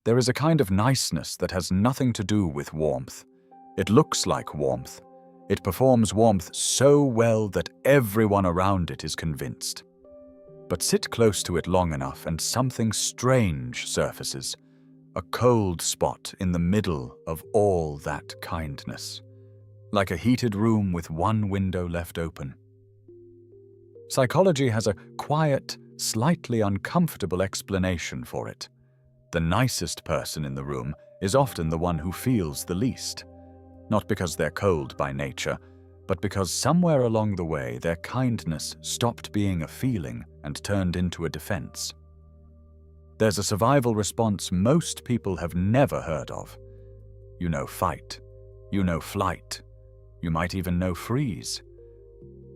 There is a kind of niceness that has nothing to do with warmth. It looks like warmth. It performs warmth so well that everyone around it is convinced. But sit close to it long enough and something strange surfaces, a cold spot in the middle of all that kindness, like a heated room with one window left open. Psychology has a quiet, slightly uncomfortable explanation for it. The nicest person in the room is often the one who feels the least, not because they're cold by nature, but because somewhere along the way their kindness stopped being a feeling and turned into a defense. There's a survival response most people have never heard of. You know fight, you know flight, you might even know freeze.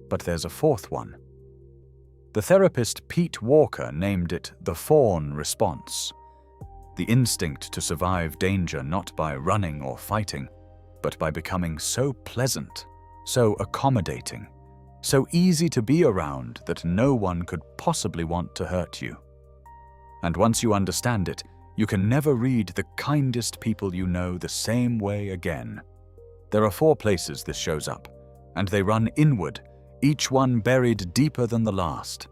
But there's a fourth one. The therapist Pete Walker named it the fawn response. The instinct to survive danger not by running or fighting, but by becoming so pleasant, so accommodating, so easy to be around that no one could possibly want to hurt you. And once you understand it, you can never read the kindest people you know the same way again. There are 4 places this shows up, and they run inward, each one buried deeper than the last.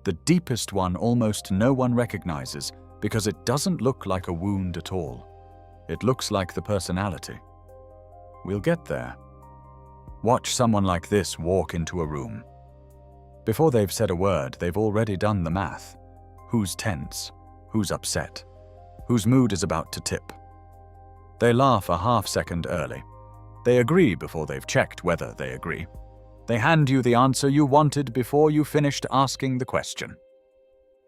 The deepest one almost no one recognizes because it doesn't look like a wound at all. It looks like the personality. We'll get there. Watch someone like this walk into a room. Before they've said a word, they've already done the math. Who's tense? Who's upset? Whose mood is about to tip? They laugh a half-second early. They agree before they've checked whether they agree. They hand you the answer you wanted before you finished asking the question.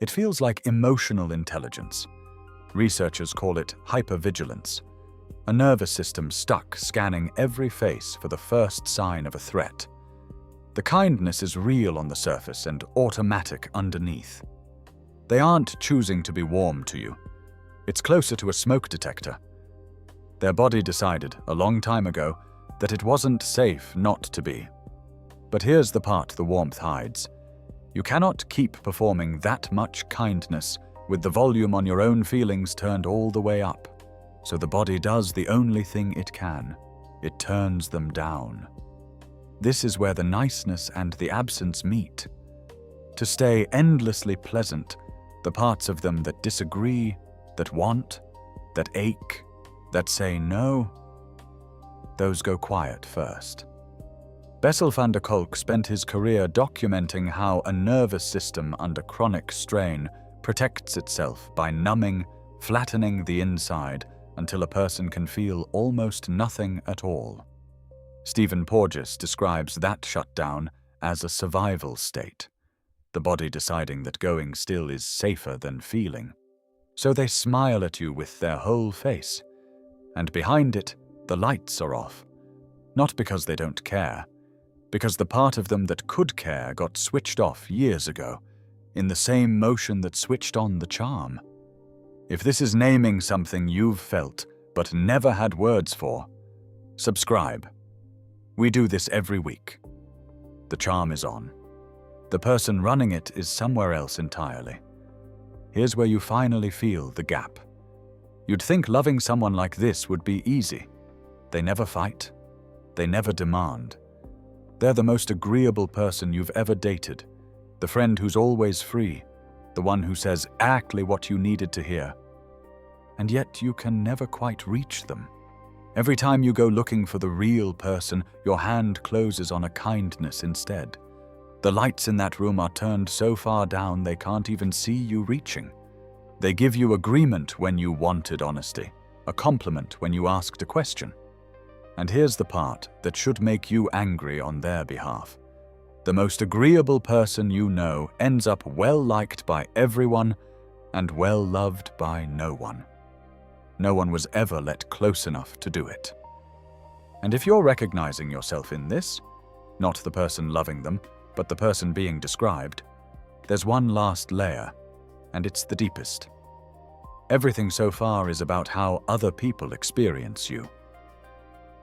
It feels like emotional intelligence. Researchers call it hypervigilance, a nervous system stuck scanning every face for the first sign of a threat. The kindness is real on the surface and automatic underneath. They aren't choosing to be warm to you. It's closer to a smoke detector. Their body decided a long time ago that it wasn't safe not to be. But here's the part the warmth hides. You cannot keep performing that much kindness with the volume on your own feelings turned all the way up. So the body does the only thing it can. It turns them down. This is where the niceness and the absence meet. To stay endlessly pleasant, the parts of them that disagree, that want, that ache, that say no, those go quiet first. Bessel van der Kolk spent his career documenting how a nervous system under chronic strain protects itself by numbing, flattening the inside until a person can feel almost nothing at all. Stephen Porges describes that shutdown as a survival state, the body deciding that going still is safer than feeling. So they smile at you with their whole face, and behind it, the lights are off. Not because they don't care, because the part of them that could care got switched off years ago, in the same motion that switched on the charm. If this is naming something you've felt but never had words for, subscribe. We do this every week. The charm is on. The person running it is somewhere else entirely. Here's where you finally feel the gap. You'd think loving someone like this would be easy. They never fight. They never demand. They're the most agreeable person you've ever dated, the friend who's always free, the one who says exactly what you needed to hear. And yet you can never quite reach them. Every time you go looking for the real person, your hand closes on a kindness instead. The lights in that room are turned so far down they can't even see you reaching. They give you agreement when you wanted honesty, a compliment when you asked a question. And here's the part that should make you angry on their behalf. The most agreeable person you know ends up well-liked by everyone and well-loved by no one. No one was ever let close enough to do it. And if you're recognizing yourself in this, not the person loving them, but the person being described, there's one last layer, and it's the deepest. Everything so far is about how other people experience you.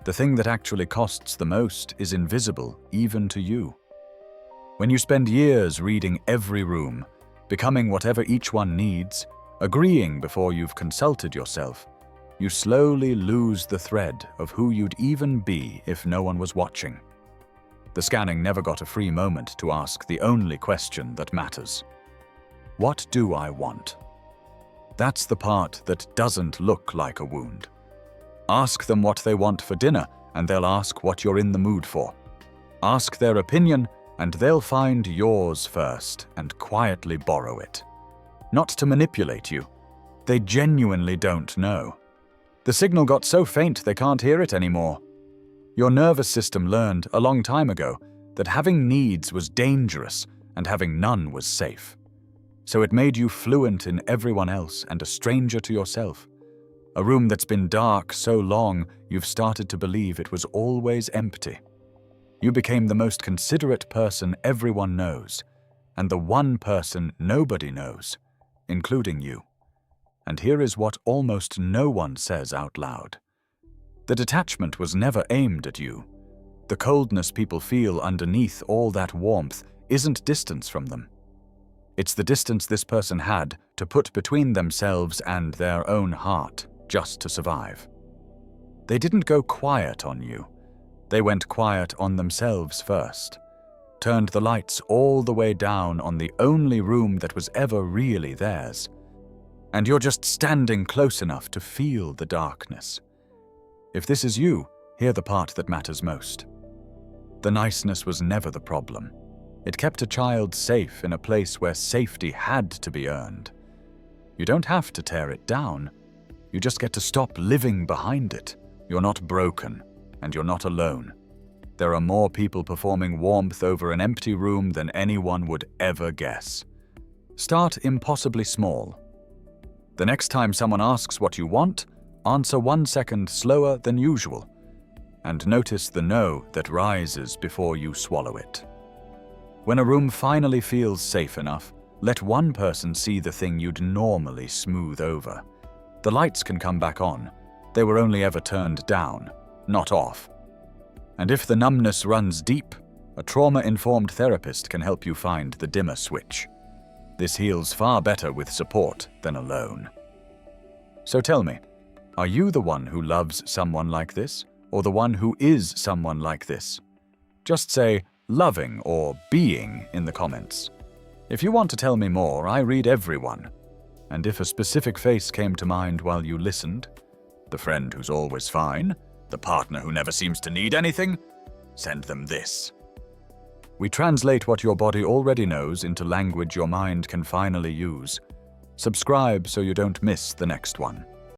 The thing that actually costs the most is invisible even to you. When you spend years reading every room, becoming whatever each one needs, Agreeing before you've consulted yourself, you slowly lose the thread of who you'd even be if no one was watching. The scanning never got a free moment to ask the only question that matters. What do I want? That's the part that doesn't look like a wound. Ask them what they want for dinner, and they'll ask what you're in the mood for. Ask their opinion, and they'll find yours first and quietly borrow it. Not to manipulate you. They genuinely don't know. The signal got so faint they can't hear it anymore. Your nervous system learned a long time ago that having needs was dangerous and having none was safe. So it made you fluent in everyone else and a stranger to yourself. A room that's been dark so long you've started to believe it was always empty. You became the most considerate person everyone knows, and the one person nobody knows, including you. And here is what almost no one says out loud. The detachment was never aimed at you. The coldness people feel underneath all that warmth isn't distance from them. It's the distance this person had to put between themselves and their own heart just to survive. They didn't go quiet on you. They went quiet on themselves first, turned the lights all the way down on the only room that was ever really theirs. And you're just standing close enough to feel the darkness. If this is you, hear the part that matters most. The niceness was never the problem. It kept a child safe in a place where safety had to be earned. You don't have to tear it down. You just get to stop living behind it. You're not broken, and you're not alone. There are more people performing warmth over an empty room than anyone would ever guess. Start impossibly small. The next time someone asks what you want, answer 1 second slower than usual, and notice the no that rises before you swallow it. When a room finally feels safe enough, let one person see the thing you'd normally smooth over. The lights can come back on. They were only ever turned down, not off. And if the numbness runs deep, a trauma-informed therapist can help you find the dimmer switch. This heals far better with support than alone. So tell me, are you the one who loves someone like this, or the one who is someone like this? Just say loving or being in the comments. If you want to tell me more, I read everyone. And if a specific face came to mind while you listened, the friend who's always fine, the partner who never seems to need anything, send them this. We translate what your body already knows into language your mind can finally use. Subscribe so you don't miss the next one.